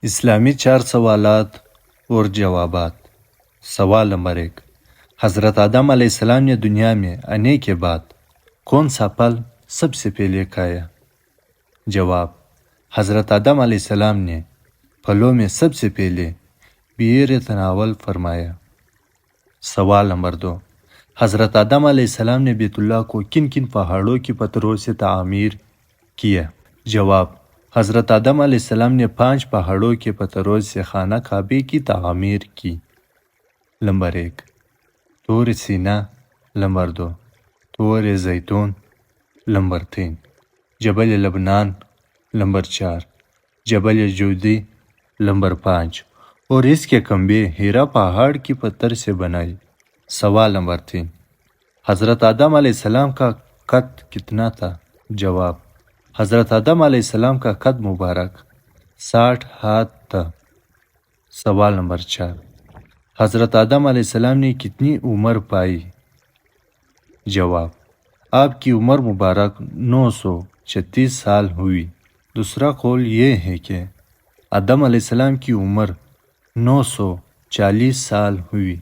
اسلامی 4 سوالات اور جوابات۔ سوال نمبر 1، حضرت آدم علیہ السلام نے دنیا میں آنے کے بعد کون سا پھل سب سے پہلے کھایا؟ جواب، حضرت آدم علیہ السلام نے پھلوں میں سب سے پہلے بیر تناول فرمایا۔ سوال نمبر 2، حضرت آدم علیہ السلام نے بیت اللہ کو کن کن پہاڑوں کی پتھروں سے تعمیر کیا؟ جواب، حضرت آدم علیہ السلام نے 5 پہاڑوں کے پتھروں سے خانہ کعبے کی تعمیر کی۔ نمبر 1، طور سینا۔ نمبر 2، طور زیتون۔ نمبر 3، جبل لبنان۔ نمبر 4، جبل جودی۔ نمبر 5، اور اس کے کھمبے ہیرا پہاڑ کی پتھر سے بنائے۔ سوال نمبر 3، حضرت آدم علیہ السلام کا قد کتنا تھا؟ جواب، حضرت آدم علیہ السلام کا قد مبارک 60 ہاتھ تھا۔ سوال نمبر 4، حضرت آدم علیہ السلام نے کتنی عمر پائی؟ جواب، آپ کی عمر مبارک 936 سال ہوئی۔ دوسرا قول یہ ہے کہ آدم علیہ السلام کی عمر 940 سال ہوئی۔